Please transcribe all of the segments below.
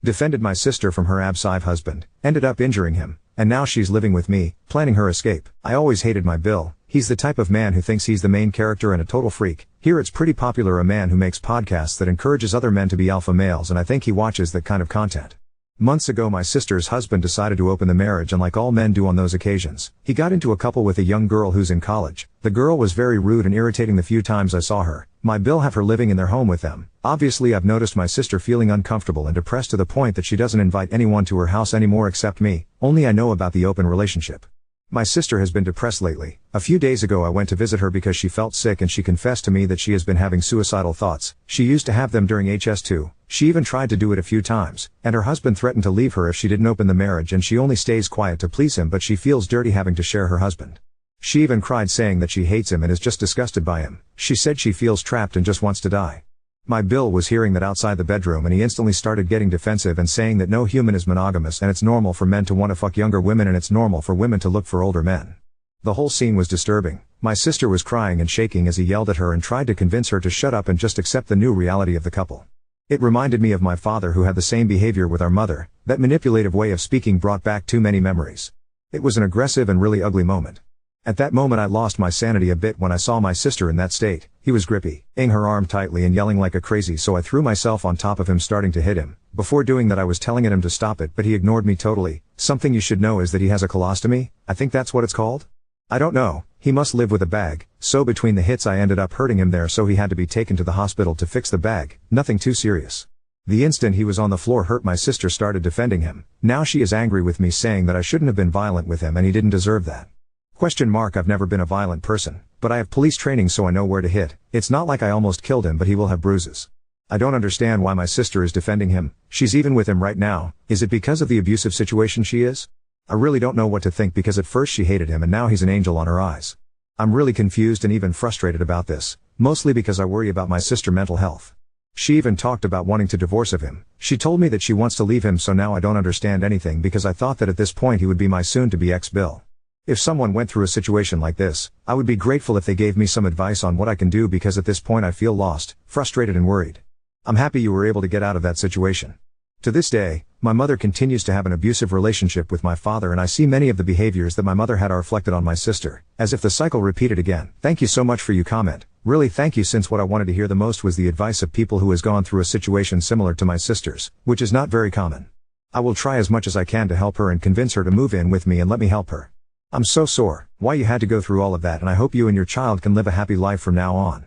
Defended my sister from her Ab-sive husband, ended up injuring him, and now she's living with me, planning her escape. I always hated my Bill. He's the type of man who thinks he's the main character and a total freak. Here it's pretty popular, a man who makes podcasts that encourages other men to be alpha males, and I think he watches that kind of content. Months ago my sister's husband decided to open the marriage, and like all men do on those occasions, he got into a couple with a young girl who's in college. The girl was very rude and irritating the few times I saw her. My Bill have her living in their home with them. Obviously I've noticed my sister feeling uncomfortable and depressed to the point that she doesn't invite anyone to her house anymore except me. Only I know about the open relationship. My sister has been depressed lately. A few days ago I went to visit her because she felt sick, and she confessed to me that she has been having suicidal thoughts. She used to have them during HS2. She even tried to do it a few times, and her husband threatened to leave her if she didn't open the marriage, and she only stays quiet to please him, but she feels dirty having to share her husband. She even cried, saying that she hates him and is just disgusted by him. She said she feels trapped and just wants to die. My Bill was hearing that outside the bedroom, and he instantly started getting defensive and saying that no human is monogamous, and it's normal for men to want to fuck younger women, and it's normal for women to look for older men. The whole scene was disturbing. My sister was crying and shaking as he yelled at her and tried to convince her to shut up and just accept the new reality of the couple. It reminded me of my father, who had the same behavior with our mother. That manipulative way of speaking brought back too many memories. It was an aggressive and really ugly moment. At that moment I lost my sanity a bit when I saw my sister in that state. He was gripping her arm tightly and yelling like a crazy, so I threw myself on top of him, starting to hit him. Before doing that I was telling him to stop it, but he ignored me totally. Something you should know is that he has a colostomy. I think that's what it's called? I don't know. He must live with a bag, so between the hits I ended up hurting him there, so he had to be taken to the hospital to fix the bag. Nothing too serious. The instant he was on the floor hurt, my sister started defending him. Now she is angry with me, saying that I shouldn't have been violent with him and he didn't deserve that. I've never been a violent person, but I have police training, so I know where to hit. It's not like I almost killed him, but he will have bruises. I don't understand why my sister is defending him. She's even with him right now. Is it because of the abusive situation she is? I really don't know what to think, because at first she hated him and now he's an angel on her eyes. I'm really confused and even frustrated about this, mostly because I worry about my sister's mental health. She even talked about wanting to divorce of him. She told me that she wants to leave him, so now I don't understand anything, because I thought that at this point he would be my soon-to-be ex-Bill. If someone went through a situation like this, I would be grateful if they gave me some advice on what I can do, because at this point I feel lost, frustrated and worried. I'm happy you were able to get out of that situation. To this day, my mother continues to have an abusive relationship with my father, and I see many of the behaviors that my mother had are reflected on my sister, as if the cycle repeated again. Thank you so much for your comment. Really thank you, since what I wanted to hear the most was the advice of people who has gone through a situation similar to my sister's, which is not very common. I will try as much as I can to help her and convince her to move in with me and let me help her. I'm so sore why you had to go through all of that, and I hope you and your child can live a happy life from now on.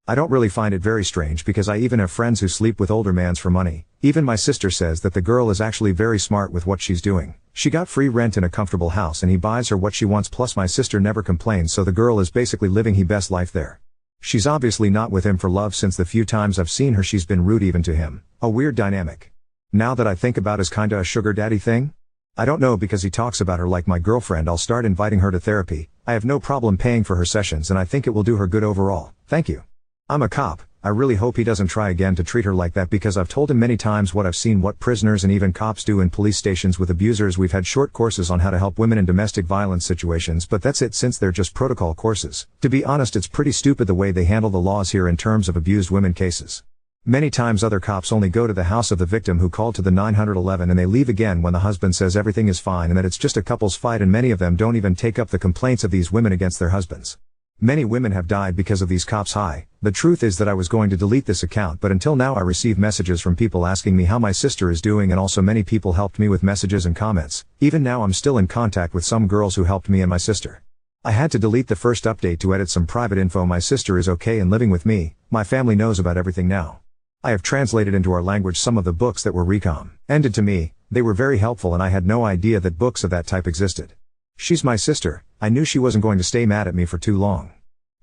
I don't really find it very strange, because I even have friends who sleep with older mans for money. Even my sister says that the girl is actually very smart with what she's doing. She got free rent in a comfortable house and he buys her what she wants, plus my sister never complains, so the girl is basically living her best life there. She's obviously not with him for love, since the few times I've seen her she's been rude even to him. A weird dynamic. Now that I think about, is kinda a sugar daddy thing? I don't know, because he talks about her like my girlfriend. I'll start inviting her to therapy. I have no problem paying for her sessions, and I think it will do her good overall. Thank you. I'm a cop. I really hope he doesn't try again to treat her like that, because I've told him many times what I've seen, what prisoners and even cops do in police stations with abusers. We've had short courses on how to help women in domestic violence situations, but that's it, since they're just protocol courses. To be honest, it's pretty stupid the way they handle the laws here in terms of abused women cases. Many times other cops only go to the house of the victim who called to the 911, and they leave again when the husband says everything is fine and that it's just a couple's fight, and many of them don't even take up the complaints of these women against their husbands. Many women have died because of these cops. The truth is that I was going to delete this account, but until now I receive messages from people asking me how my sister is doing, and also many people helped me with messages and comments. Even now I'm still in contact with some girls who helped me and my sister. I had to delete the first update to edit some private info. My sister is okay and living with me. My family knows about everything now. I have translated into our language some of the books that were recommended to me. They were very helpful, and I had no idea that books of that type existed. She's my sister. I knew she wasn't going to stay mad at me for too long.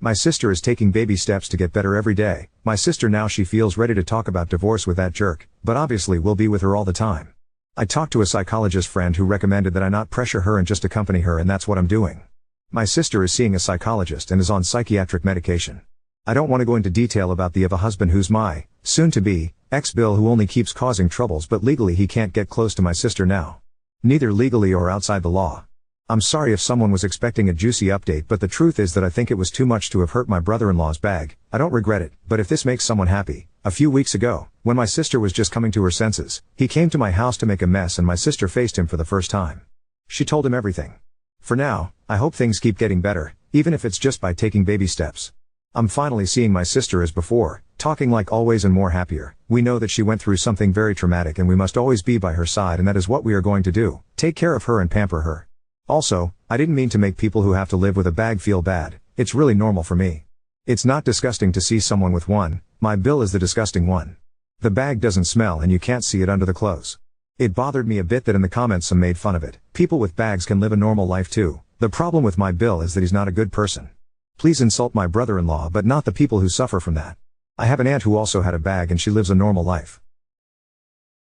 My sister is taking baby steps to get better every day. My sister now, she feels ready to talk about divorce with that jerk, but obviously will be with her all the time. I talked to a psychologist friend who recommended that I not pressure her and just accompany her, and that's what I'm doing. My sister is seeing a psychologist and is on psychiatric medication. I don't want to go into detail about the husband who's my soon-to-be ex-Bill, who only keeps causing troubles, but legally he can't get close to my sister now. Neither legally or outside the law. I'm sorry if someone was expecting a juicy update, but the truth is that I think it was too much to have hurt my brother-in-law's bag. I don't regret it, but if this makes someone happy, A few weeks ago, when my sister was just coming to her senses, he came to my house to make a mess and my sister faced him for the first time. She told him everything. For now, I hope things keep getting better, even if it's just by taking baby steps. I'm finally seeing my sister as before, talking like always and more happier. We know that she went through something very traumatic and we must always be by her side, and that is what we are going to do, take care of her and pamper her. Also, I didn't mean to make people who have to live with a bag feel bad, it's really normal for me. It's not disgusting to see someone with one, my bill is the disgusting one. The bag doesn't smell and you can't see it under the clothes. It bothered me a bit that in the comments some made fun of it. People with bags can live a normal life too. The problem with my bill is that he's not a good person. Please insult my brother-in-law but not the people who suffer from that. I have an aunt who also had a bag and she lives a normal life.